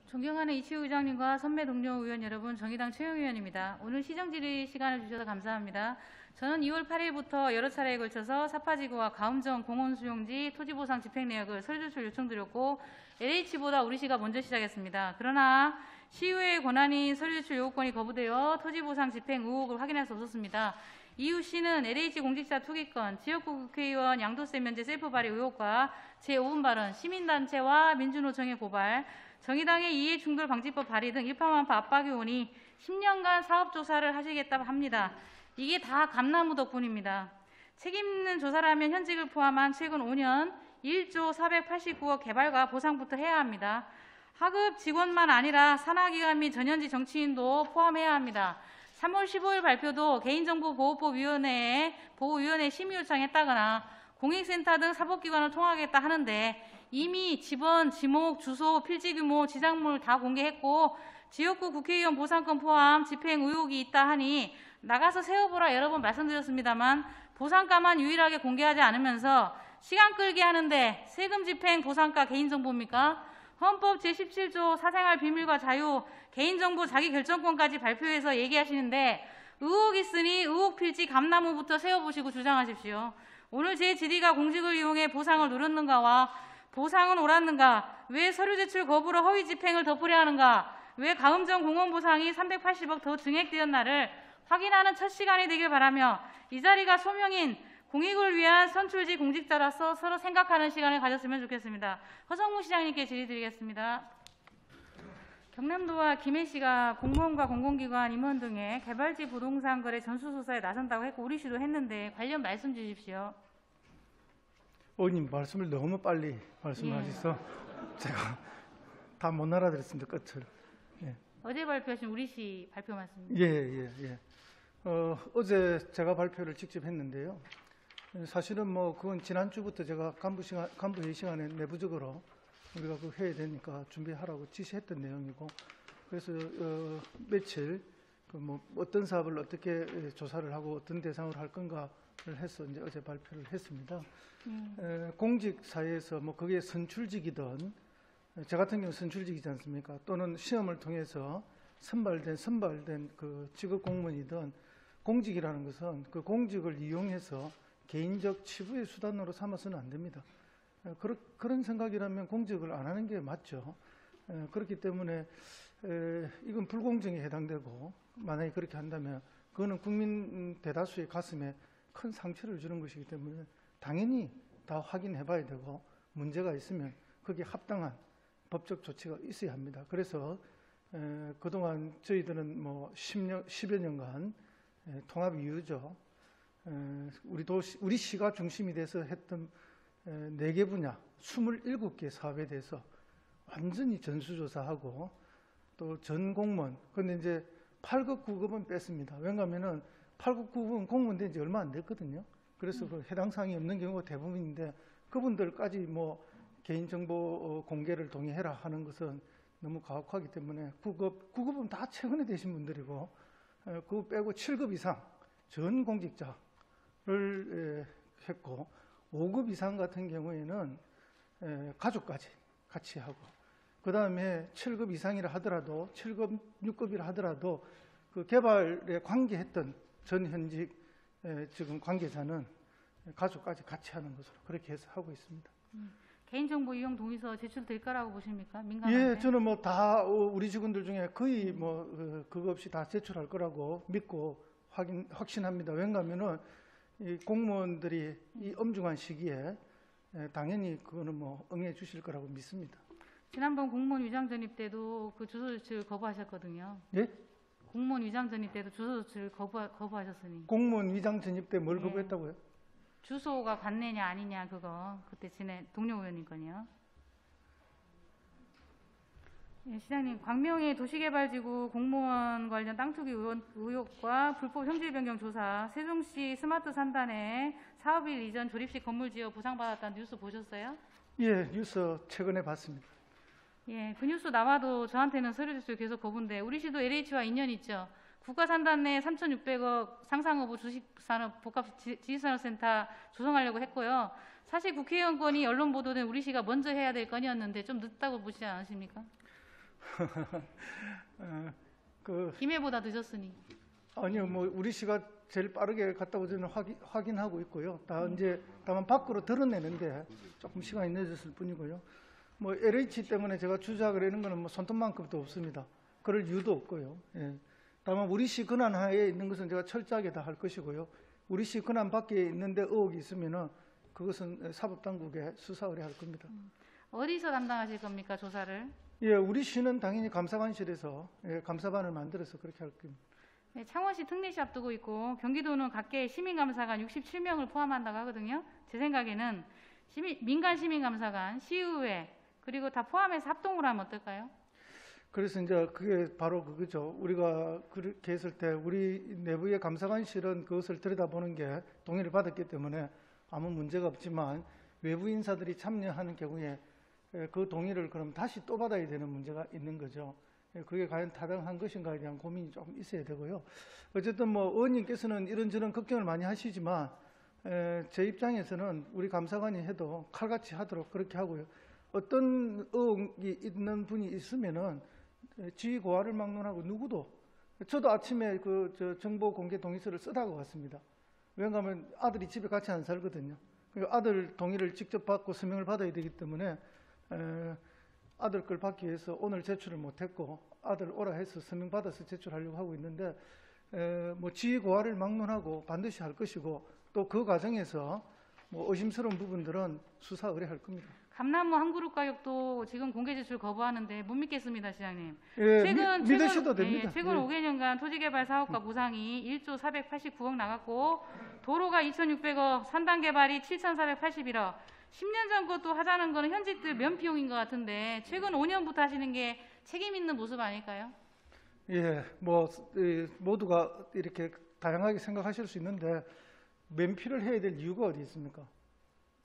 존경하는 이치우 의장님과 선배 동료 의원 여러분, 정의당 최영 의원입니다. 오늘 시정질의 시간을 주셔서 감사합니다. 저는 2월 8일부터 여러 차례에 걸쳐서 사파지구와 가음정 공원수용지 토지보상 집행 내역을 서류제출 요청드렸고 LH보다 우리시가 먼저 시작했습니다. 그러나 시의회의 권한인 서류제출 요구권이 거부되어 토지보상 집행 의혹을 확인할 수 없었습니다. 이후 시는 LH 공직자 투기권, 지역구 국회의원 양도세 면제 셀프 발의 의혹과 제5분 발언, 시민단체와 민주노총의 고발, 정의당의 이해충돌방지법 발의 등 일파만파 압박이 오니 10년간 사업조사를 하시겠다고 합니다. 이게 다 감나무 덕분입니다. 책임있는 조사를 하면 현직을 포함한 최근 5년 1조 489억 개발과 보상부터 해야 합니다. 하급 직원만 아니라 산하기관 및 전현직 정치인도 포함해야 합니다. 3월 15일 발표도 개인정보보호법위원회에 보호위원회 심의 요청했다거나 공익센터 등 사법기관을 통하겠다 하는데 이미 집원, 지목, 주소, 필지 규모, 지작물 다 공개했고 지역구 국회의원 보상권 포함 집행 의혹이 있다 하니 나가서 세워보라 여러 번 말씀드렸습니다만 보상가만 유일하게 공개하지 않으면서 시간 끌게 하는데 세금 집행 보상가 개인정보입니까? 헌법 제17조 사생활 비밀과 자유, 개인정보 자기결정권까지 발표해서 얘기하시는데 의혹 있으니 의혹 필지 감나무부터 세워보시고 주장하십시오. 오늘 제 질의가 공직을 이용해 보상을 누렸는가와 보상은 옳았는가, 왜 서류 제출 거부로 허위 집행을 덮으려 하는가, 왜 가음정 공원 보상이 380억 더 증액되었나를 확인하는 첫 시간이 되길 바라며 이 자리가 소명인 공익을 위한 선출직 공직자로서 서로 생각하는 시간을 가졌으면 좋겠습니다. 허성무 시장님께 질의드리겠습니다. 경남도와 김해시가 공무원과 공공기관 임원 등의 개발지 부동산 거래 전수조사에 나선다고 했고 우리시도 했는데 관련 말씀 주십시오. 의원님 말씀을 너무 빨리 말씀하셔서 제가 다 못 알아들었습니다. 끝을. 예. 어제 발표하신 우리시 발표 맞습니다. 예. 어제 제가 발표를 직접 했는데요. 사실은 뭐 그건 지난주부터 제가 간부회의 시간에 내부적으로 우리가 그 해야 되니까 준비하라고 지시했던 내용이고, 그래서 며칠 그 뭐 어떤 사업을 어떻게 조사를 하고 어떤 대상으로 할 건가를 해서 이제 어제 발표를 했습니다. 공직 사회에서 뭐 그게 선출직이든 저 같은 경우 선출직이지 않습니까? 또는 시험을 통해서 선발된 그 직업 공무원이든 공직이라는 것은 그 공직을 이용해서 개인적 치부의 수단으로 삼아서는 안 됩니다. 그런 생각이라면 공직을 안 하는 게 맞죠. 그렇기 때문에 이건 불공정에 해당되고 만약에 그렇게 한다면 그거는 국민 대다수의 가슴에 큰 상처를 주는 것이기 때문에 당연히 다 확인해 봐야 되고 문제가 있으면 거기에 합당한 법적 조치가 있어야 합니다. 그래서 그동안 저희들은 뭐 10여 년간 통합 이후죠. 우리 시가 중심이 돼서 했던 4개 분야 27개 사업에 대해서 완전히 전수조사하고 또 전 공무원, 근데 이제 8급 9급은 뺐습니다. 왜냐하면은 8급 9급은 공무원 된 지 얼마 안 됐거든요. 그래서 그 해당 사항이 없는 경우가 대부분인데 그분들까지 뭐 개인정보 공개를 동의해라 하는 것은 너무 가혹하기 때문에 9급은 다 최근에 되신 분들이고 그거 빼고 7급 이상 전 공직자를 했고 5급 이상 같은 경우에는 가족까지 같이 하고 그 다음에 7급 이상이라 하더라도 7급, 6급이라 하더라도 그 개발에 관계했던 전 현직 지금 관계자는 가족까지 같이 하는 것으로 그렇게 해서 하고 있습니다. 개인정보 이용 동의서 제출될 거라고 보십니까? 민감한데. 예, 저는 뭐 다 우리 직원들 중에 거의 뭐 그거 없이 다 제출할 거라고 믿고 확신합니다. 왜냐하면은 이 공무원들이 이 엄중한 시기에 당연히 그거는 뭐 응해 주실 거라고 믿습니다. 지난번 공무원 위장 전입 때도 그 주소 제출 거부하셨거든요. 예? 공무원 위장 전입 때도 주소 제출 거부하셨으니. 공무원 위장 전입 때 뭘 거부했다고요? 주소가 관내냐 아니냐 그거 그때 동료 의원님 거요. 예, 시장님, 광명의 도시개발지구 공무원 관련 땅 투기 의혹과 불법 형질 변경 조사, 세종시 스마트 산단에 사업일 이전 조립식 건물 지어 보상받았다는 뉴스 보셨어요? 예, 뉴스 최근에 봤습니다. 예, 그 뉴스 나와도 저한테는 서류 제출 계속 거부인데 우리시도 LH와 인연 있죠. 국가산단 내 3,600억 상상허브 주식산업 복합지식산업센터 조성하려고 했고요. 사실 국회의원 건이 언론 보도된 우리시가 먼저 해야 될 건이었는데 좀 늦다고 보시지 않으십니까? 김해보다 늦었으니. 아니요, 뭐 우리 시가 제일 빠르게 갔다고 저는 확인하고 있고요. 이제 다만 밖으로 드러내는데 조금 시간이 늦었을 뿐이고요. 뭐 LH 때문에 제가 주작을 하는 거는 뭐 손톱만큼도 없습니다. 그럴 이유도 없고요. 예. 다만 우리 시 권한 하에 있는 것은 제가 철저하게 다 할 것이고요. 우리 시 권한 밖에 있는데 의혹이 있으면은 그것은 사법당국에 수사 의뢰할 겁니다. 어디서 담당하실 겁니까, 조사를? 예, 우리 시는 당연히 감사관실에서 감사반을 만들어서 그렇게 할 겁니다. 네, 창원시 특례시 앞두고 있고 경기도는 각계 시민감사관 67명을 포함한다고 하거든요. 제 생각에는 민간 시민감사관, 시의회 그리고 다 포함해서 합동으로 하면 어떨까요? 그래서 이제 그게 바로 그거죠. 우리가 그렇게 했을 때 우리 내부의 감사관실은 그것을 들여다보는 게 동의를 받았기 때문에 아무 문제가 없지만 외부 인사들이 참여하는 경우에 그 동의를 그럼 다시 또 받아야 되는 문제가 있는 거죠. 그게 과연 타당한 것인가에 대한 고민이 조금 있어야 되고요. 어쨌든 뭐 의원님께서는 이런저런 걱정을 많이 하시지만 제 입장에서는 우리 감사관이 해도 칼같이 하도록 그렇게 하고요. 어떤 의혹이 있는 분이 있으면은 지휘 고하를 막론하고 누구도 저도 아침에 저 정보 공개 동의서를 쓰다가 왔습니다. 왜냐하면 아들이 집에 같이 안 살거든요. 아들 동의를 직접 받고 서명을 받아야 되기 때문에 아들 걸 받기 위해서 오늘 제출을 못했고 아들 오라 해서 서명 받아서 제출하려고 하고 있는데 뭐 지휘 고하를 막론하고 반드시 할 것이고 또 그 과정에서 뭐 의심스러운 부분들은 수사 의뢰할 겁니다. 감나무 한 그룹 가격도 지금 공개 제출 거부하는데 못 믿겠습니다, 시장님. 예, 믿으셔도 됩니다. 최근 예. 5개년간 토지개발 사업과 보상이 1조 489억 나갔고 도로가 2,600억, 산단 개발이 7,481억. 10년 전 것도 하자는 거는 현직들 면피용인 것 같은데 최근 5년부터 하시는 게 책임 있는 모습 아닐까요? 예, 뭐 모두가 이렇게 다양하게 생각하실 수 있는데 면피를 해야 될 이유가 어디 있습니까?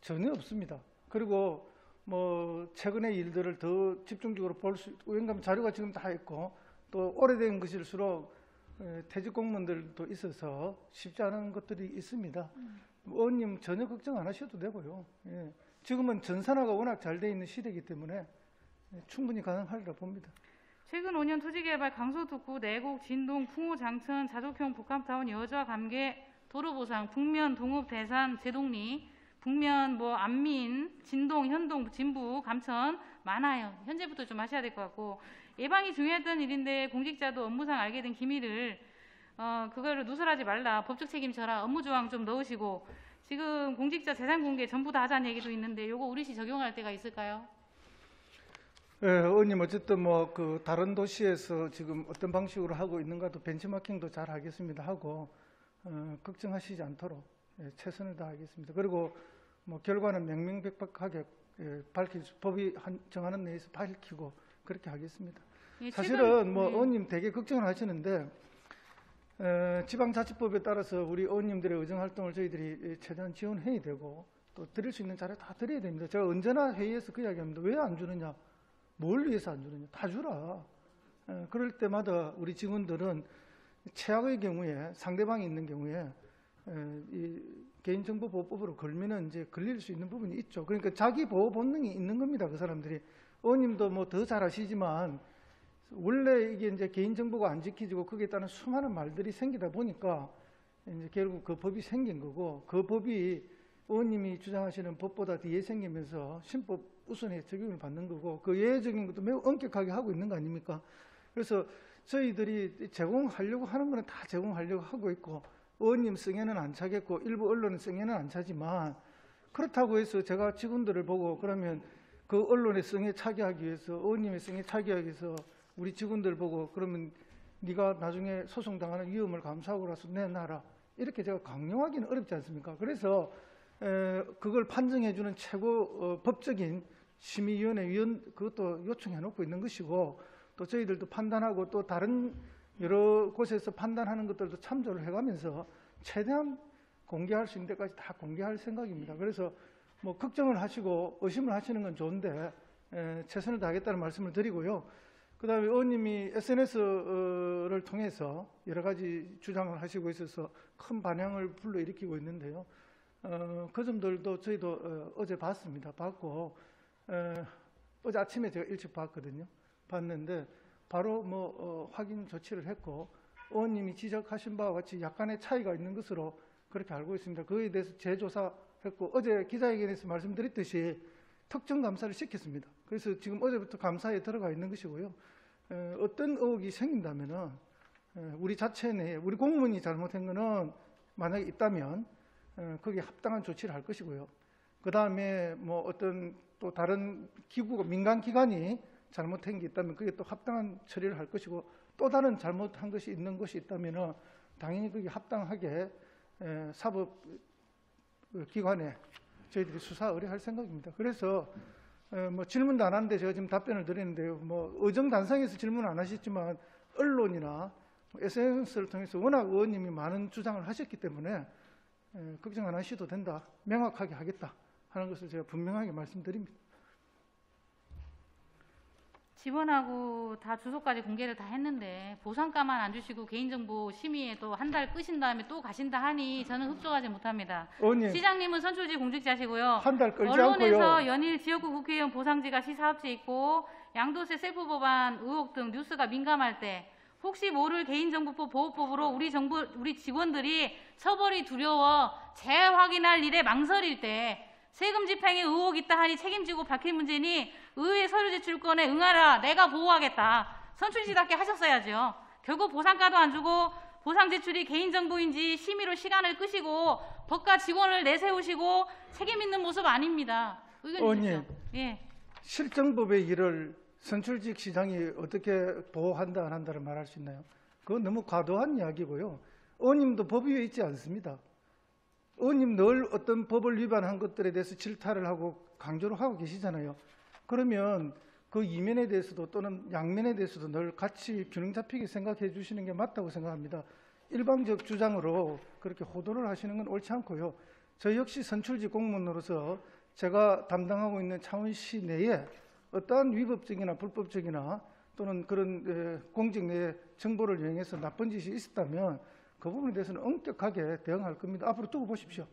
전혀 없습니다. 그리고 뭐 최근의 일들을 더 집중적으로 볼 수 있고 왜냐하면 자료가 지금 다 있고 또 오래된 것일수록 퇴직 공무원들도 있어서 쉽지 않은 것들이 있습니다. 의원님 전혀 걱정 안 하셔도 되고요. 예. 지금은 전산화가 워낙 잘 돼 있는 시대이기 때문에 충분히 가능하리라 봅니다. 최근 5년 토지개발 강서특구, 내곡, 진동, 풍호, 장천, 자족형 복합타운, 여좌, 감계, 도로보상, 북면, 동읍, 대산, 제동리, 북면, 뭐 안민, 진동, 현동, 진부, 감천 많아요. 현재부터 좀 하셔야 될 것 같고 예방이 중요했던 일인데 공직자도 업무상 알게 된 기밀을 그거를 누설하지 말라. 법적 책임져라. 업무 조항 좀 넣으시고 지금 공직자 재산 공개 전부 다 하자는 얘기도 있는데 요거 우리 시 적용할 때가 있을까요? 예, 의원님 어쨌든 뭐 그 다른 도시에서 지금 어떤 방식으로 하고 있는가도 벤치마킹도 잘 하겠습니다 하고 걱정하시지 않도록 최선을 다하겠습니다. 그리고 뭐 결과는 명명백백하게 법이 정하는 내에서 밝히고 그렇게 하겠습니다. 예, 사실은 뭐 의원님 되게 걱정을 하시는데 지방자치법에 따라서 우리 의원님들의 의정활동을 저희들이 최대한 지원해야 되고 또 드릴 수 있는 자료 다 드려야 됩니다. 제가 언제나 회의에서 그 이야기합니다. 왜 안 주느냐? 뭘 위해서 안 주느냐? 다 주라. 그럴 때마다 우리 직원들은 최악의 경우에 상대방이 있는 경우에 이 개인정보보호법으로 걸면은 이제 걸릴 수 있는 부분이 있죠. 그러니까 자기 보호 본능이 있는 겁니다. 그 사람들이. 의원님도 뭐 더 잘 아시지만 원래 이게 이제 개인정보가 안 지켜지고 거기에 따른 수많은 말들이 생기다 보니까 이제 결국 그 법이 생긴 거고 그 법이 의원님이 주장하시는 법보다 뒤에 생기면서 신법 우선에 적용을 받는 거고 그 예외적인 것도 매우 엄격하게 하고 있는 거 아닙니까? 그래서 저희들이 제공하려고 하는 거는 다 제공하려고 하고 있고 의원님 승에는 안 차겠고 일부 언론은 승에는 안 차지만 그렇다고 해서 제가 직원들을 보고 그러면 그 언론의 승에 차게 하기 위해서 의원님의 승에 차게 하기 위해서 우리 직원들 보고 그러면 네가 나중에 소송당하는 위험을 감수하고 나서 내놔라 이렇게 제가 강요하기는 어렵지 않습니까? 그래서 그걸 판정해주는 최고 법적인 심의위원회 그것도 요청해 놓고 있는 것이고 또 저희들도 판단하고 또 다른 여러 곳에서 판단하는 것들도 참조를 해가면서 최대한 공개할 수 있는 데까지 다 공개할 생각입니다. 그래서 뭐 걱정을 하시고 의심을 하시는 건 좋은데 최선을 다하겠다는 말씀을 드리고요. 그 다음에 의원님이 SNS를 통해서 여러 가지 주장을 하시고 있어서 큰 반향을 불러일으키고 있는데요. 그 점들도 저희도 어제 봤습니다. 봤고 어제 아침에 제가 일찍 봤거든요. 봤는데 바로 확인 조치를 했고, 의원님이 지적하신 바와 같이 약간의 차이가 있는 것으로 그렇게 알고 있습니다. 그에 대해서 재조사했고, 어제 기자회견에서 말씀드렸듯이 특정 감사를 시켰습니다. 그래서 지금 어제부터 감사에 들어가 있는 것이고요. 어떤 의혹이 생긴다면은 우리 자체 내에 우리 공무원이 잘못한 거는 만약에 있다면 거기에 합당한 조치를 할 것이고요. 그 다음에 어떤 또 다른 기구가 민간 기관이 잘못한 게 있다면 그게 또 합당한 처리를 할 것이고, 또 다른 잘못한 것이 있는 것이 있다면은 당연히 그게 합당하게 사법 기관에 저희들이 수사 의뢰할 생각입니다. 그래서 질문도 안 하는데 제가 지금 답변을 드리는데요. 의정단상에서 질문 안 하셨지만 언론이나 SNS를 통해서 워낙 의원님이 많은 주장을 하셨기 때문에 걱정 안 하셔도 된다, 명확하게 하겠다 하는 것을 제가 분명하게 말씀드립니다. 직원하고 다 주소까지 공개를 다 했는데 보상가만 안 주시고 개인정보 심의에 또 한 달 끄신 다음에 또 가신다 하니 저는 흡족하지 못합니다. 의원님, 시장님은 선출직 공직자시고요. 한 달 끌지 언론에서 않고요. 연일 지역구 국회의원 보상지가 시사업체 있고 양도세 셀프 법안 의혹 등 뉴스가 민감할 때 혹시 모를 개인정보법 보호법으로 우리 직원들이 처벌이 두려워 재확인할 일에 망설일 때 세금 집행에 의혹 있다 하니 책임지고 밝힐 문제니 의회 서류 제출권에 응하라, 내가 보호하겠다. 선출직답게 하셨어야죠. 결국 보상가도 안 주고 보상 제출이 개인정보인지 심의로 시간을 끄시고 법과 직원을 내세우시고 책임 있는 모습 아닙니다. 의견 주십시오. 예. 실정법의 일을 선출직 시장이 어떻게 보호한다 안 한다를 말할 수 있나요? 그건 너무 과도한 이야기고요. 의원님도 법 위에 있지 않습니다. 의원님 늘 어떤 법을 위반한 것들에 대해서 질타를 하고 강조를 하고 계시잖아요. 그러면 그 이면에 대해서도 또는 양면에 대해서도 늘 같이 균형 잡히게 생각해 주시는 게 맞다고 생각합니다. 일방적 주장으로 그렇게 호도를 하시는 건 옳지 않고요. 저 역시 선출직 공무원으로서 제가 담당하고 있는 창원시 내에 어떠한 위법적이나 불법적이나 또는 그런 공직 내 정보를 이용해서 나쁜 짓이 있었다면 그 부분에 대해서는 엄격하게 대응할 겁니다. 앞으로 두고 보십시오.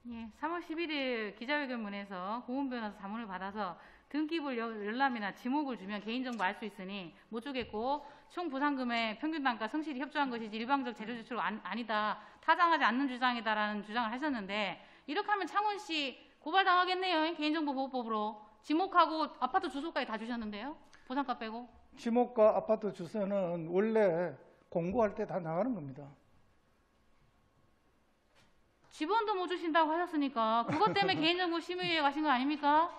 예, 3월 11일 기자회견문에서 고은 변호사 자문을 받아서 등기부 열람이나 지목을 주면 개인정보 알 수 있으니 못 주겠고 총 보상금의 평균 단가 성실히 협조한 것이지 일방적 재료 제출 아니다, 타당하지 않는 주장이다라는 주장을 하셨는데 이렇게 하면 창원시 고발당하겠네요. 개인정보보호법으로 지목하고 아파트 주소까지 다 주셨는데요. 보상가 빼고. 지목과 아파트 주소는 원래 공고할 때 다 나가는 겁니다. 지번도 못 주신다고 하셨으니까 그것 때문에 개인정보 심의위에 가신 거 아닙니까?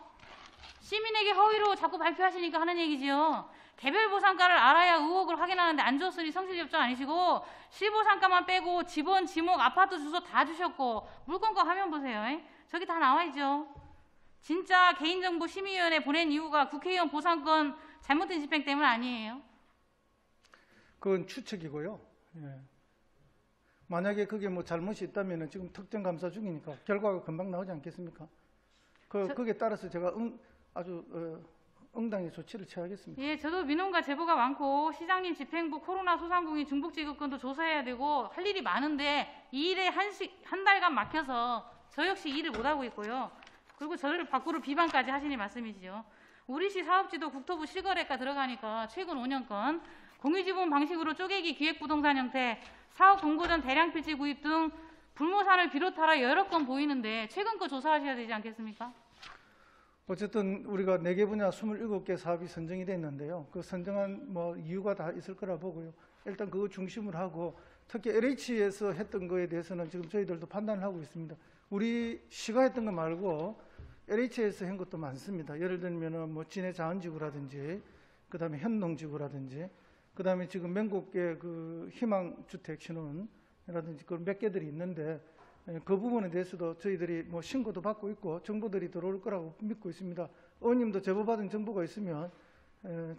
시민에게 허위로 자꾸 발표하시니까 하는 얘기지요. 개별 보상가를 알아야 의혹을 확인하는데 안 줬으니 성실협조 아니시고 실보상가만 빼고 지번, 지목, 아파트 주소 다 주셨고 물건과 화면 보세요. 저기 다 나와 있죠. 진짜 개인정보 심의위원회 보낸 이유가 국회의원 보상권 잘못된 집행 때문 아니에요? 그건 추측이고요. 예. 만약에 그게 잘못이 있다면 지금 특정 감사 중이니까 결과가 금방 나오지 않겠습니까? 거기에 따라서 제가 아주 응당의 조치를 취하겠습니다. 예, 저도 민원과 제보가 많고 시장님 집행부 코로나 소상공인 중복지급금도 조사해야 되고 할 일이 많은데 이 일에 한 달간 막혀서 저 역시 일을 못하고 있고요. 그리고 저를 밖으로 비방까지 하시니 말씀이지요. 우리시 사업지도 국토부 실거래가 들어가니까 최근 5년간 공유지분 방식으로 쪼개기 기획부동산 형태, 사업 공고 전 대량 필지 구입 등 불모산을 비롯하여 여러 건 보이는데 최근 거 조사하셔야 되지 않겠습니까? 어쨌든 우리가 4개 분야 27개 사업이 선정이 됐는데요. 그 선정한 이유가 다 있을 거라 보고요. 일단 그거 중심으로 하고 특히 LH에서 했던 거에 대해서는 지금 저희들도 판단을 하고 있습니다. 우리 시가 했던 거 말고 LH에서 한 것도 많습니다. 예를 들면은 진해 자원지구라든지 그다음에 현농지구라든지 그다음에 지금 명곡계 그 희망주택 신혼이라든지 그런 몇 개들이 있는데 그 부분에 대해서도 저희들이 신고도 받고 있고 정보들이 들어올 거라고 믿고 있습니다. 의원님도 제보받은 정보가 있으면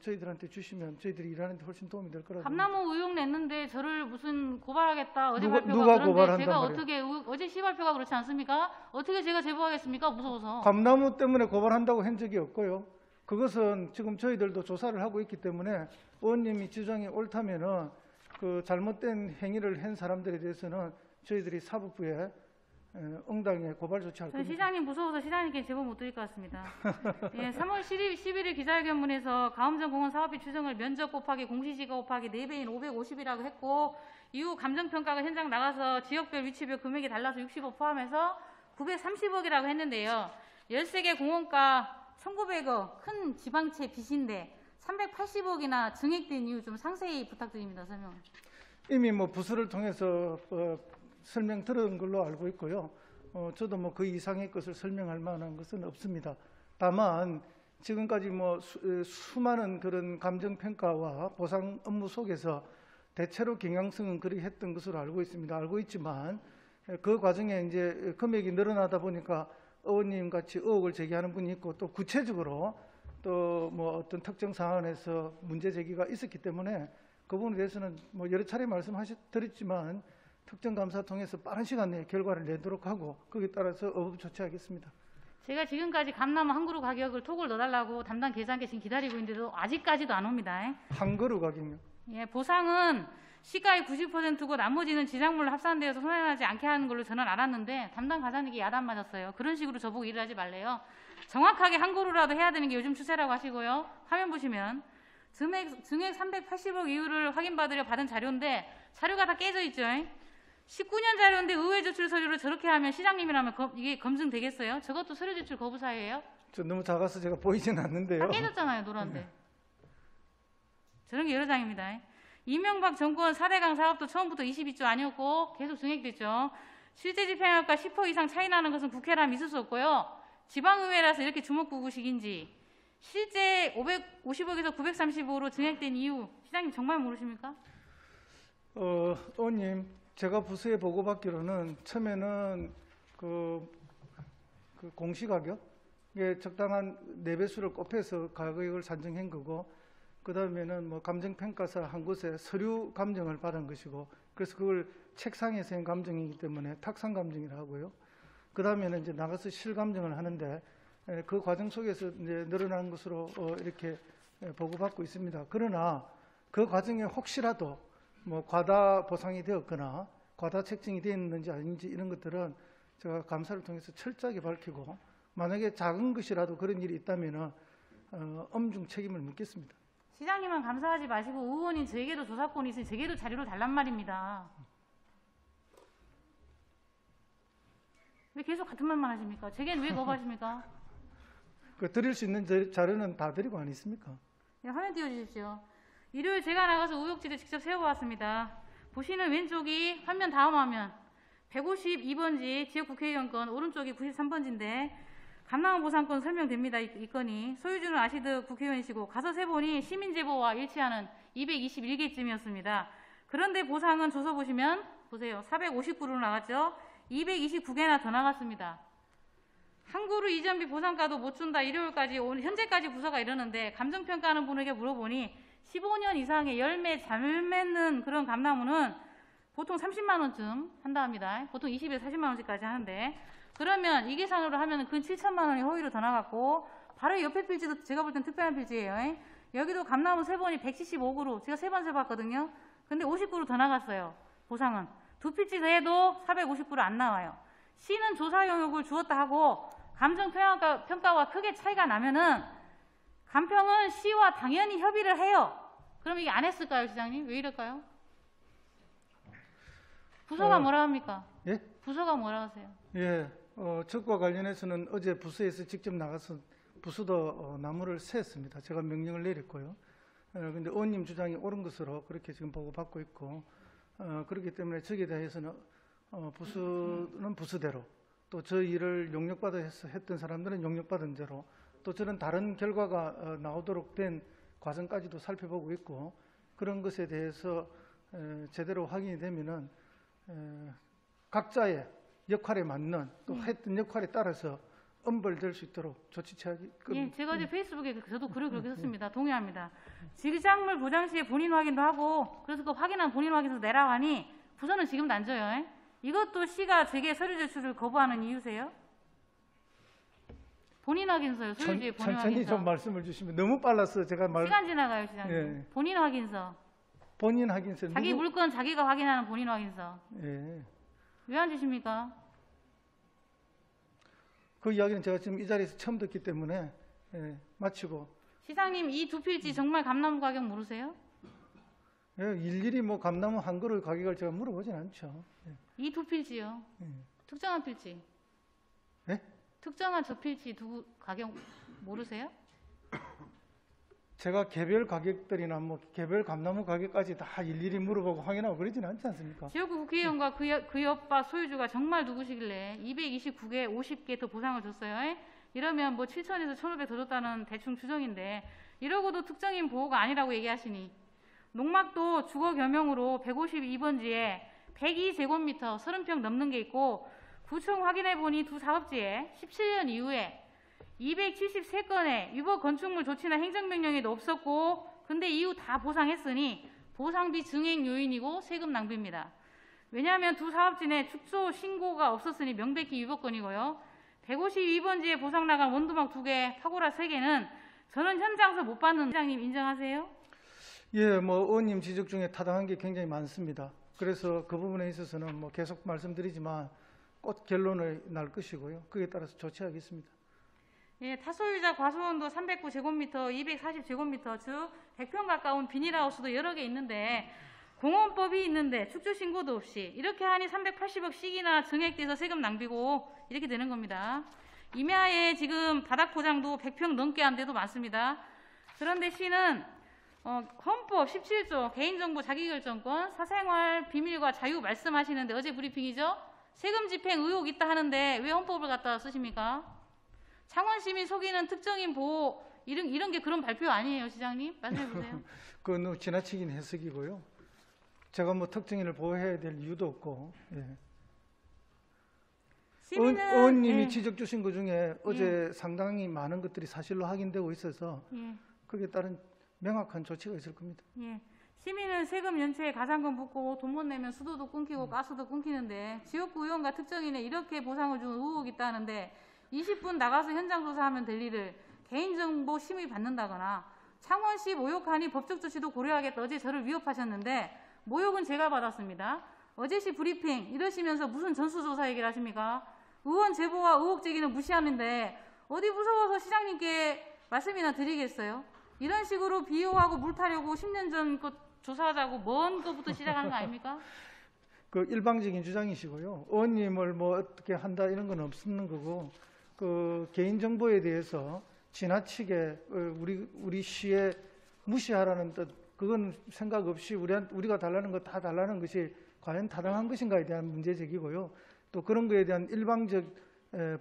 저희들한테 주시면 저희들이 일하는데 훨씬 도움이 될 거라고. 감나무 의혹 냈는데 저를 무슨 고발하겠다 어제 발표가 누가 그런데 고발한단 제가 말이에요? 어떻게 어제 시발표가 그렇지 않습니까? 어떻게 제가 제보하겠습니까? 무서워서. 감나무 때문에 고발한다고 한 적이 없고요. 그것은 지금 저희들도 조사를 하고 있기 때문에 의원님이 주장이 옳다면은 그 잘못된 행위를 한 사람들에 대해서는 저희들이 사법부에 응당에 고발 조치할 저 겁니다. 시장님 무서워서 시장님께 제보 못 드릴 것 같습니다. 예, 3월 11일 기자회견문에서 가음전 공원 사업비 추정을 면적 곱하기 공시지가 곱하기 4배인 550이라고 했고 이후 감정평가가 현장 나가서 지역별 위치별 금액이 달라서 65 포함해서 930억이라고 했는데요. 13개 공원가 1900억 큰 지방채 빚인데 380억이나 증액된 이유 좀 상세히 부탁드립니다. 설명. 이미 뭐 부서를 통해서 설명 들은 걸로 알고 있고요. 저도 뭐 그 이상의 것을 설명할 만한 것은 없습니다. 다만 지금까지 뭐 수많은 그런 감정평가와 보상 업무 속에서 대체로 경향성은 그리 했던 것으로 알고 있습니다. 알고 있지만 그 과정에 이제 금액이 늘어나다 보니까 의원님 같이 의혹을 제기하는 분이 있고 또 구체적으로 또 뭐 어떤 특정 사안에서 문제 제기가 있었기 때문에 그 부분에 대해서는 뭐 여러 차례 말씀드렸지만 특정 감사 통해서 빠른 시간 내에 결과를 내도록 하고 거기에 따라서 어법 조치하겠습니다. 제가 지금까지 감나무 한 그루 가격을 톡을 넣어달라고 담당 계산께 지금 기다리고 있는데도 아직까지도 안 옵니다. 한 그루 가격요? 예, 보상은 시가의 90%고 나머지는 지작물로 합산되어서 손해나지 않게 하는 걸로 저는 알았는데 담당 과장님께 야단 맞았어요. 그런 식으로 저보고 일을 하지 말래요. 정확하게 한 그루라도 해야 되는 게 요즘 추세라고 하시고요. 화면 보시면 증액 380억 이유를 확인받으려 받은 자료인데 자료가 다 깨져 있죠. 19년 자료인데 의회 제출 서류를 저렇게 하면 시장님이라면 이게 검증되겠어요? 저것도 서류 제출 거부 사유예요? 저 너무 작아서 제가 보이진 않는데요. 다 깨졌잖아요, 노란데. 저런 게 여러 장입니다. 이명박 정권 4대강 사업도 처음부터 22조 아니었고 계속 증액됐죠. 실제 집행력과 10% 이상 차이 나는 것은 국회라면 있을 수 없고요. 지방의회라서 이렇게 주먹구구식인지 실제 550억에서 935로 증액된 이유 시장님 정말 모르십니까? 의원님, 제가 부서에 보고받기로는 처음에는 그 공시가격에 적당한 4배수를 곱해서 가격을 산정한 거고 그 다음에는 뭐 감정평가사 한 곳에 서류 감정을 받은 것이고 그래서 그걸 책상에서 한 감정이기 때문에 탁상 감정이라 하고요. 그 다음에는 이제 나가서 실감정을 하는데 그 과정 속에서 이제 늘어난 것으로 이렇게 보고받고 있습니다. 그러나 그 과정에 혹시라도 뭐 과다 보상이 되었거나 과다 책정이 되었는지 아닌지 이런 것들은 제가 감사를 통해서 철저하게 밝히고 만약에 작은 것이라도 그런 일이 있다면은 엄중 책임을 묻겠습니다. 시장님은 감사하지 마시고 의원인 저에게도 조사권이 있으니 저에게도 자료를 달란 말입니다. 왜 계속 같은 말만 하십니까? 제게는 왜 거부하십니까? 드릴 수 있는 자료는 다 드리고 안 있습니까? 네, 화면 띄워주십시오. 일요일 제가 나가서 의혹지를 직접 세워봤습니다. 보시는 왼쪽이 화면 다음 화면 152번지 지역국회의원권, 오른쪽이 93번지인데 감나무 보상권 설명됩니다. 이 건이 소유주는 아시드 국회의원이시고 가서 세보니 시민제보와 일치하는 221개쯤이었습니다. 그런데 보상은 조서 보시면 보세요. 459로 나갔죠. 229개나 더 나갔습니다. 한 그루 이전비 보상가도 못 준다. 일요일까지 오늘 현재까지 부서가 이러는데 감정평가하는 분에게 물어보니 15년 이상의 열매 잘 맺는 그런 감나무는 보통 30만 원쯤 한다 합니다. 보통 20에서 40만 원씩까지 하는데 그러면 이 계산으로 하면 근 7천만 원이 허위로 더 나갔고 바로 옆에 필지도 제가 볼 땐 특별한 필지예요. 여기도 감나무 세 번이 175그루 제가 3번 세봤거든요. 근데 50그루 더 나갔어요. 보상은. 두 필지 더해도 450그루 안 나와요. 시는 조사 용역을 주었다 하고 감정평가와 크게 차이가 나면은 감평은 시와 당연히 협의를 해요. 그럼 이게 안 했을까요, 시장님? 왜 이럴까요? 부서가 뭐라 합니까? 예? 부서가 뭐라 하세요? 예, 적과 관련해서는 어제 부서에서 직접 나가서 부서도 나무를 샜습니다. 제가 명령을 내렸고요. 그런데 의원님 주장이 옳은 것으로 그렇게 지금 보고받고 있고 그렇기 때문에 저기에 대해서는 부서는 부서대로 또 저 일을 용역받아 했던 사람들은 용역받은 대로 또 저는 다른 결과가 나오도록 된 과정까지도 살펴보고 있고 그런 것에 대해서 제대로 확인이 되면은 각자의 역할에 맞는 또 했던 역할에 따라서 엄벌될 수 있도록 조치 취하기. 예, 제가 어제 페이스북에 저도 글을 그렇게 썼습니다. 동의합니다. 지작물 보장 시에 본인 확인도 하고 그래서 그 확인한 본인 확인서 내라고 하니 부서는 지금도 안 줘요. 이것도 시가 제게 서류 제출을 거부하는 이유세요? 본인 확인서요. 소유주의 본인 천천히 확인서. 좀 말씀을 주시면 너무 빨라서 제가 시간 지나가요, 시장님. 예. 본인 확인서. 본인 확인서 자기 물건 자기가 확인하는 본인 확인서. 예. 왜 안 주십니까? 그 이야기는 제가 지금 이 자리에서 처음 듣기 때문에 마치고 시장님 이 두 필지 정말 감나무 가격 모르세요? 일일이 뭐 감나무 한 그루 가격을 제가 물어보진 않죠. 이 두 필지요. 특정한 필지. 예? 특정한 저 필지 두 가격 모르세요? 제가 개별 가격들이나 뭐 개별 감나무 가격까지 다 일일이 물어보고 확인하고 그러진 않지 않습니까? 지역구 국회의원과 그 옆바 소유주가 정말 누구시길래 229개, 50개 더 보상을 줬어요. 이러면 뭐 7천에서 1,500 더 줬다는 대충 추정인데 이러고도 특정인 보호가 아니라고 얘기하시니 농막도 주거 겸용으로 152번지에 102제곱미터 30평 넘는 게 있고 구청 확인해보니 두 사업지에 17년 이후에 273건의 위법 건축물 조치나 행정명령에도 없었고 근데 이후 다 보상했으니 보상비 증액 요인이고 세금 낭비입니다. 왜냐하면 두 사업지 내 축소 신고가 없었으니 명백히 위법건이고요. 152번지에 보상 나간 원두막 2개, 파고라 3개는 저는 현장에서 못 봤는 시장님 인정하세요? 예, 뭐 의원님 지적 중에 타당한 게 굉장히 많습니다. 그래서 그 부분에 있어서는 뭐 계속 말씀드리지만 꼭 결론을 날 것이고요. 그에 따라서 조치하겠습니다. 예, 타소유자 과수원도 309제곱미터, 240제곱미터, 즉 100평 가까운 비닐하우스도 여러 개 있는데 공원법이 있는데 축조 신고도 없이 이렇게 하니 380억씩이나 증액돼서 세금 낭비고 이렇게 되는 겁니다. 임야에 지금 바닥 포장도 100평 넘게 한 데도 많습니다. 그런데 시는 헌법 17조 개인정보 자기결정권 사생활 비밀과 자유 말씀하시는데 어제 브리핑이죠? 세금 집행 의혹 있다 하는데 왜 헌법을 갖다 쓰십니까? 창원시민 속이는 특정인 보호 이런 게 그런 발표 아니에요, 시장님? 말씀해 보세요. 그건 너무 지나치긴 해석이고요. 제가 뭐 특정인을 보호해야 될 이유도 없고. 예. 의원님이 예. 지적 주신 것 중에 어제 상당히 많은 것들이 사실로 확인되고 있어서 거기에 따른 명확한 조치가 있을 겁니다. 예. 시민은 세금 연체에 가산금 붙고 돈 못 내면 수도도 끊기고 가스도 끊기는데 지역구 의원과 특정인에 이렇게 보상을 준 의혹이 있다는데 20분 나가서 현장 조사하면 될 일을 개인정보 심의 받는다거나 창원시 모욕하니 법적 조치도 고려하겠다. 어제 저를 위협하셨는데 모욕은 제가 받았습니다. 어제시 브리핑 이러시면서 무슨 전수조사 얘기를 하십니까? 의원 제보와 의혹 제기는 무시하는데 어디 무서워서 시장님께 말씀이나 드리겠어요? 이런 식으로 비호하고 물타려고 10년 전 것 조사하자고 먼 것부터 시작하는 거 아닙니까? 그 일방적인 주장이시고요. 의원님을 뭐 어떻게 한다 이런 건 없는 거고 그 개인 정보에 대해서 지나치게 우리 시에 무시하라는 뜻 그건 생각 없이 우리가 달라는 거 다 달라는 것이 과연 타당한 것인가에 대한 문제 제기고요. 또 그런 거에 대한 일방적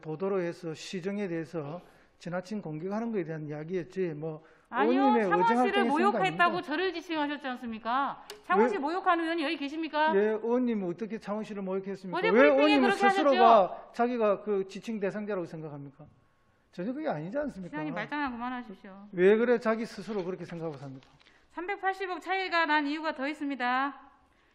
보도로 해서 시정에 대해서 지나친 공격하는 거에 대한 이야기였지 뭐 아니요, 창원시를 모욕했다고 저를 지칭하셨지 않습니까? 창원시 모욕하는 의원이 여기 계십니까? 예, 의원님은 어떻게 창원시를 모욕했습니까? 어제 왜 브리핑에 의원님은 그렇게 스스로가 자기가 그 지칭 대상자라고 생각합니까? 전혀 그게 아니지 않습니까? 시장님 말장난 그만하십시오. 왜 그래 자기 스스로 그렇게 생각하고 삽니까? 380억 차이가 난 이유가 더 있습니다.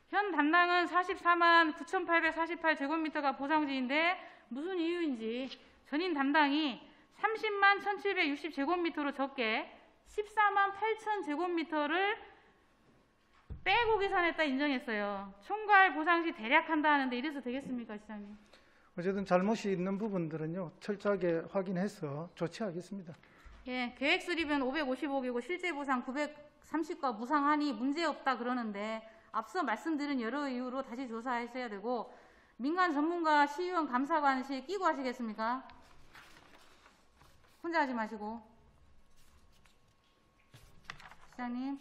현 담당은 44만 9,848제곱미터가 보상지인데 무슨 이유인지 전인 담당이 30만 1,760제곱미터로 적게 14만 8,000제곱미터를 빼고 계산했다 인정했어요. 총괄 보상시 대략 한다 하는데 이래서 되겠습니까, 시장님? 어쨌든 잘못이 있는 부분들은요 철저하게 확인해서 조치하겠습니다. 예, 계획 수립은 550억이고 실제 보상 930과 무상하니 문제없다 그러는데 앞서 말씀드린 여러 이유로 다시 조사하셔야 되고 민간 전문가 시의원 감사관실 끼고 하시겠습니까? 혼자 하지 마시고. 시장님.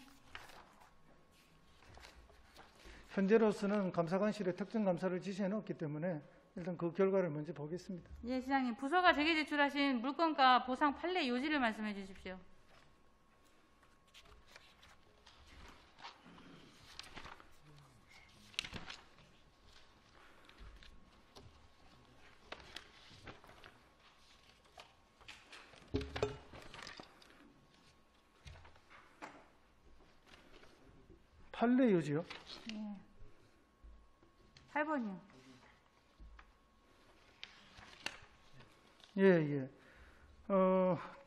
현재로서는 감사관실에 특정 감사를 지시해 놓았기 때문에 일단 그 결과를 먼저 보겠습니다. 예, 시장님. 부서가 제게 제출하신 물건가 보상 판례 요지를 말씀해 주십시오. 판례 요지요? 예. 8번이요. 예.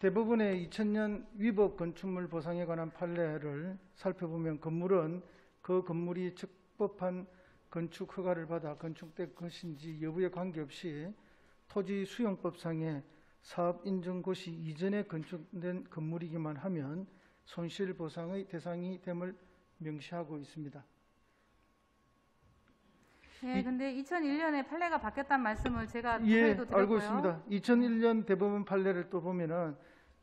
대부분의 2000년 위법 건축물 보상에 관한 판례를 살펴보면 건물은 그 건물이 적법한 건축 허가를 받아 건축된 것인지 여부에 관계없이 토지 수용법상의 사업 인정 고시 이전에 건축된 건물이기만 하면 손실보상의 대상이 됨을 명시하고 있습니다. 네, 근데 2001년에 판례가 바뀌었다는 말씀을 제가 예, 전에도 드렸고요. 알고 있습니다. 2001년 대법원 판례를 또 보면은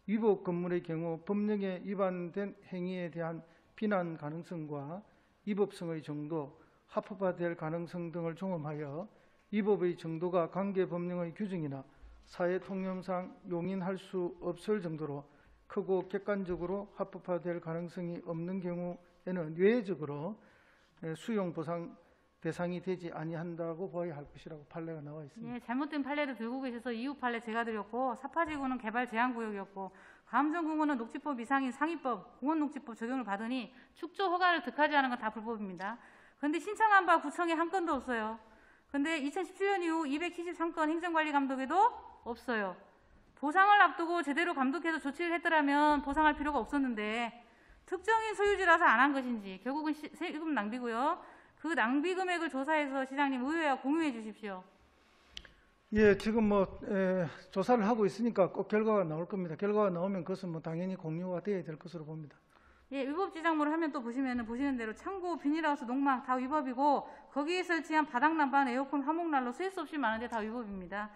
위법 건물의 경우 법령에 위반된 행위에 대한 비난 가능성과 위법성의 정도, 합법화될 가능성 등을 종합하여 위법의 정도가 관계 법령의 규정이나 사회 통념상 용인할 수 없을 정도로 크고 객관적으로 합법화될 가능성이 없는 경우에는 외적으로 수용 보상 대상이 되지 아니한다고 보아야 할 것이라고 판례가 나와 있습니다. 예, 잘못된 판례도 들고 계셔서 이후 판례 제가 드렸고, 사파지구는 개발 제한구역이었고, 가음정공원은 녹지법 이상인 상위법 공원녹지법 적용을 받으니 축조 허가를 득하지 않은 건 다 불법입니다. 그런데 신청한 바 구청에 한 건도 없어요. 근데 2017년 이후 273건 행정관리감독에도 없어요. 보상을 앞두고 제대로 감독해서 조치를 했더라면 보상할 필요가 없었는데 특정인 소유지라서 안 한 것인지 결국은 세금 낭비고요. 그 낭비 금액을 조사해서 시장님 의회와 공유해 주십시오. 예, 지금 조사를 하고 있으니까 꼭 결과가 나올 겁니다. 결과가 나오면 그것은 당연히 공유가 돼야 될 것으로 봅니다. 예, 위법 지작물을 하면 또 보시는 대로 창고, 비닐하우스, 농막 다 위법이고 거기에 설치한 바닥난방, 에어컨, 화목난로 수일 수 없이 많은데 다 위법입니다.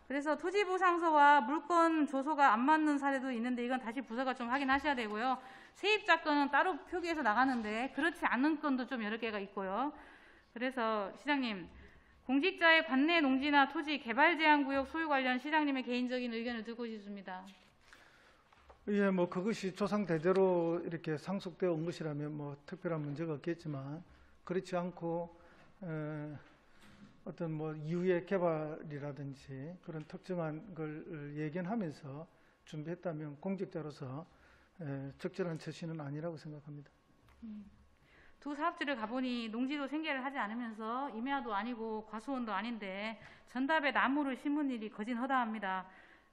그래서 토지보상서와 물건 조소가 안 맞는 사례도 있는데 이건 다시 부서가 좀 확인하셔야 되고요. 세입자 건은 따로 표기해서 나가는데 그렇지 않은 건도 좀 여러 개가 있고요. 그래서 시장님, 공직자의 관내 농지나 토지 개발 제한 구역 소유 관련 시장님의 개인적인 의견을 듣고 싶습니다. 예, 그것이 조상대대로 이렇게 상속되어 온 것이라면 특별한 문제가 없겠지만 그렇지 않고 어떤 이후의 개발이라든지 그런 특정한 걸 예견하면서 준비했다면 공직자로서 적절한 처신은 아니라고 생각합니다. 두 사업지를 가보니 농지도 생계를 하지 않으면서 임야도 아니고 과수원도 아닌데 전답에 나무를 심은 일이 거진허다합니다.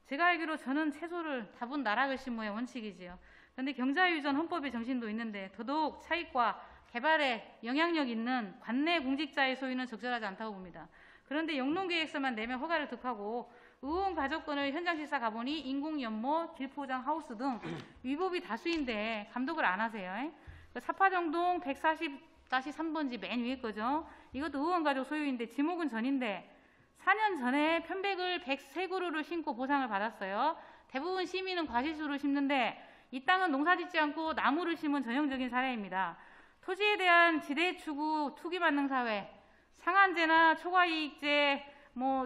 제가 알기로 저는 채소를 다분 나락을 심어야 원칙이지요. 그런데 경자유전 헌법의 정신도 있는데 더더욱 차익과 개발에 영향력 있는 관내 공직자의 소유는 적절하지 않다고 봅니다. 그런데 영농계획서만 내면 허가를 득하고 의원 가족권을 현장 실사 가보니 인공연못, 길포장, 하우스 등 위법이 다수인데 감독을 안 하세요. 사파정동 140-3번지 맨 위에 거죠. 이것도 의원 가족 소유인데 지목은 전인데 4년 전에 편백을 103그루를 심고 보상을 받았어요. 대부분 시민은 과실수를 심는데 이 땅은 농사짓지 않고 나무를 심은 전형적인 사례입니다. 토지에 대한 지대 추구 투기 만능 사회, 상한제나 초과이익제,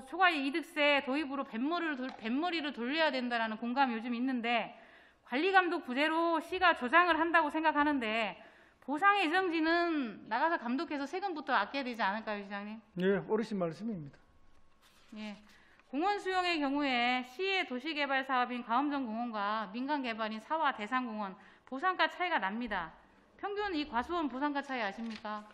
초과이득세 도입으로 뱃머리를 돌려야 된다는 공감이 요즘 있는데 관리감독 부재로 시가 조장을 한다고 생각하는데 보상 예정지는 나가서 감독해서 세금부터 아껴야 되지 않을까요, 시장님? 예, 옳으신 말씀입니다. 예. 공원 수용의 경우에 시의 도시개발 사업인 가음정 공원과 민간 개발인 사와 대산공원 보상가 차이가 납니다. 평균 이 과수원 보상가 차이 아십니까?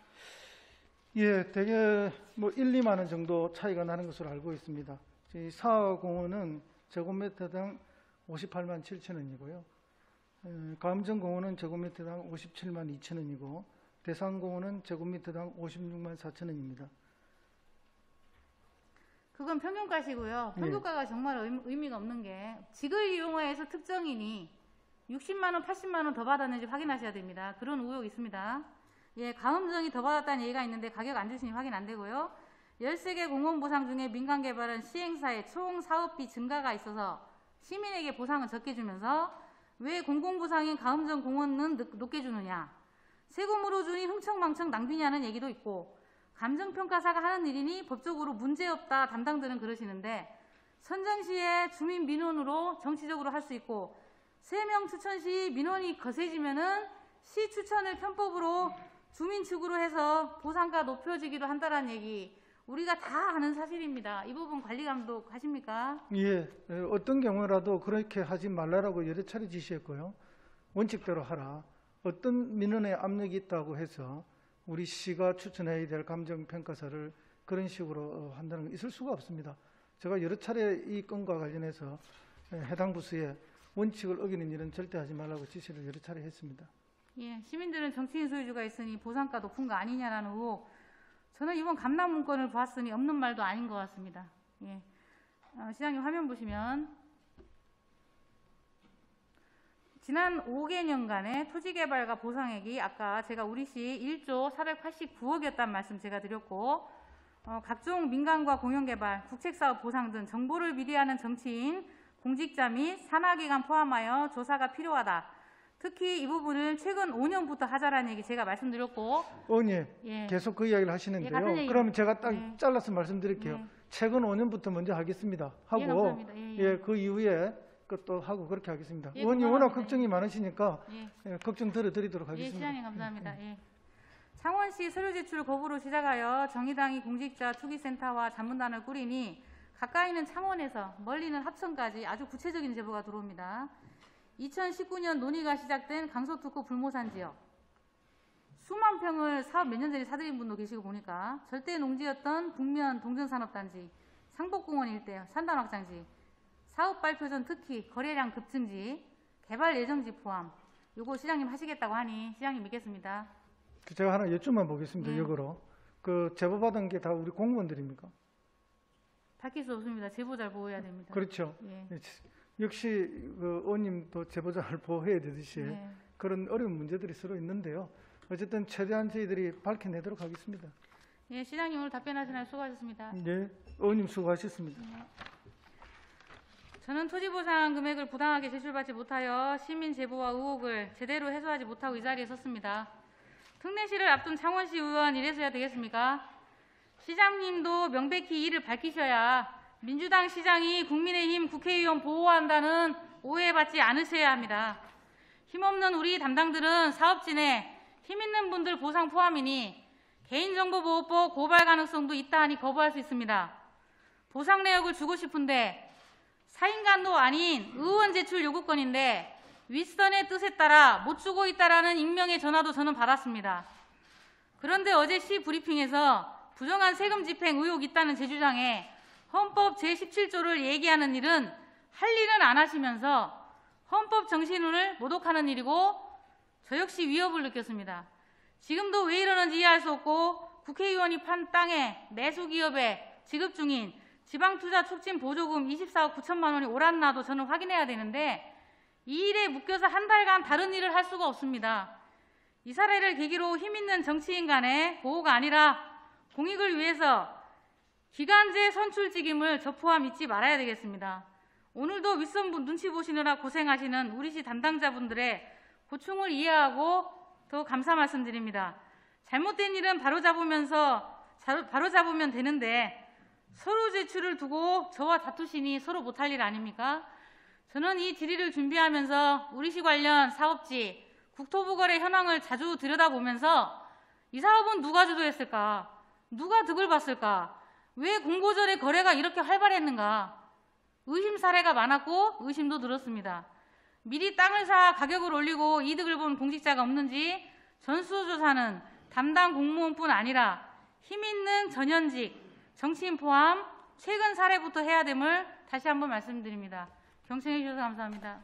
예, 대개 1, 2만 원 정도 차이가 나는 것으로 알고 있습니다. 이 사화공원은 제곱미터당 58만 7천 원이고요. 가음정공원은 제곱미터당 57만 2천 원이고 대산공원은 제곱미터당 56만 4천 원입니다. 그건 평균가시고요. 평균가가 정말 의미가 없는 게 직을 이용해서 특정인이 60만 원, 80만 원 더 받았는지 확인하셔야 됩니다. 그런 의혹이 있습니다. 예, 가음정이 더 받았다는 얘기가 있는데 가격 안 주시니 확인 안 되고요. 13개 공원보상 중에 민간개발은 시행사의 총 사업비 증가가 있어서 시민에게 보상은 적게 주면서 왜 공공보상인 가음정 공원은 높게 주느냐. 세금으로 주니 흥청망청 낭비냐는 얘기도 있고 감정평가사가 하는 일이니 법적으로 문제없다 담당들은 그러시는데 선정시에 주민 민원으로 정치적으로 할 수 있고 3명 추천 시 민원이 거세지면은 시 추천을 편법으로 주민 측으로 해서 보상가 높여지기도 한다는 얘기 우리가 다 아는 사실입니다. 이 부분 관리 감독 하십니까? 예, 어떤 경우라도 그렇게 하지 말라라고 여러 차례 지시했고요. 원칙대로 하라. 어떤 민원에 압력이 있다고 해서 우리 시가 추천해야 될 감정평가사를 그런 식으로 한다는 건 있을 수가 없습니다. 제가 여러 차례 이 건과 관련해서 해당 부서에 원칙을 어기는 일은 절대 하지 말라고 지시를 여러 차례 했습니다. 예, 시민들은 정치인 소유주가 있으니 보상가 높은 거 아니냐라는 의혹. 저는 이번 감납 문건을 보았으니 없는 말도 아닌 것 같습니다. 예. 시장님 화면 보시면 지난 5개년간의 토지개발과 보상액이 아까 제가 우리시 1조 489억이었다는 말씀 제가 드렸고 각종 민간과 공영개발, 국책사업 보상 등 정보를 미리 하는 정치인, 공직자 및 산하기관 포함하여 조사가 필요하다. 특히 이 부분을 최근 5년부터 하자라는 얘기 제가 말씀드렸고 의원님 예. 계속 그 이야기를 예, 하시는데요. 같은 얘기입니다. 그러면 제가 딱 예. 잘라서 말씀드릴게요. 네. 최근 5년부터 먼저 하겠습니다. 하고 예, 감사합니다. 예, 예. 예, 그 이후에 그것도 하고 그렇게 하겠습니다. 예, 의원님 워낙 감사합니다. 걱정이 많으시니까 예. 걱정 들어드리도록 예, 하겠습니다. 시장님 감사합니다. 예. 창원시 서류 제출 거부로 시작하여 정의당이 공직자 투기센터와 자문단을 꾸리니 가까이는 창원에서 멀리는 합천까지 아주 구체적인 제보가 들어옵니다. 2019년 논의가 시작된 강서특구 불모산 지역 수만 평을 사업 몇 년 전에 사들인 분도 계시고 보니까 절대 농지였던 북면 동전산업단지, 상복공원 일대 산단 확장지, 사업 발표 전 특히 거래량 급증지, 개발 예정지 포함. 요거 시장님 하시겠다고 하니 시장님 믿겠습니다. 제가 하나 여쭈만 보겠습니다. 예. 역으로 그 제보 받은 게 다 우리 공무원들입니까? 밝힐 수 없습니다. 제보 잘 보호해야 됩니다. 그렇죠. 예. 역시 그 의원님도 제보자를 보호해야 되듯이 예. 그런 어려운 문제들이 서로 있는데요. 어쨌든 최대한 저희들이 밝혀내도록 하겠습니다. 예, 시장님 오늘 답변하시느라 수고하셨습니다. 네, 의원님 수고하셨습니다. 저는 토지보상 금액을 부당하게 제출받지 못하여 시민 제보와 의혹을 제대로 해소하지 못하고 이 자리에 섰습니다. 특례시를 앞둔 창원시 의원 이래서야 되겠습니까? 시장님도 명백히 이를 밝히셔야 민주당 시장이 국민의힘 국회의원 보호한다는 오해받지 않으셔야 합니다. 힘없는 우리 담당들은 사업진에 힘있는 분들 보상 포함이니 개인정보보호법 고발 가능성도 있다 하니 거부할 수 있습니다. 보상 내역을 주고 싶은데 사인간도 아닌 의원 제출 요구권인데 윗선의 뜻에 따라 못 주고 있다라는 익명의 전화도 저는 받았습니다. 그런데 어제 시 브리핑에서 부정한 세금 집행 의혹이 있다는 제 주장에 헌법 제17조를 얘기하는 일은 할 일은 안 하시면서 헌법 정신을 모독하는 일이고 저 역시 위협을 느꼈습니다. 지금도 왜 이러는지 이해할 수 없고 국회의원이 판 땅에 매수기업에 지급 중인 지방투자 촉진 보조금 24억 9천만 원이 옳았나도 저는 확인해야 되는데 이 일에 묶여서 한 달간 다른 일을 할 수가 없습니다. 이 사례를 계기로 힘있는 정치인 간의 보호가 아니라 공익을 위해서 기간제 선출직임을 저 포함 잊지 말아야 되겠습니다. 오늘도 윗선분 눈치 보시느라 고생하시는 우리시 담당자분들의 고충을 이해하고 더 감사 말씀드립니다. 잘못된 일은 바로잡으면 되는데 서로 제출을 두고 저와 다투시니 서로 못할 일 아닙니까? 저는 이 질의를 준비하면서 우리시 관련 사업지, 국토부 거래 현황을 자주 들여다보면서 이 사업은 누가 주도했을까? 누가 득을 봤을까? 왜 공고전에 거래가 이렇게 활발했는가? 의심 사례가 많았고 의심도 들었습니다. 미리 땅을 사 가격을 올리고 이득을 본 공직자가 없는지 전수조사는 담당 공무원뿐 아니라 힘있는 전현직, 정치인 포함 최근 사례부터 해야 됨을 다시 한번 말씀드립니다. 경청해 주셔서 감사합니다.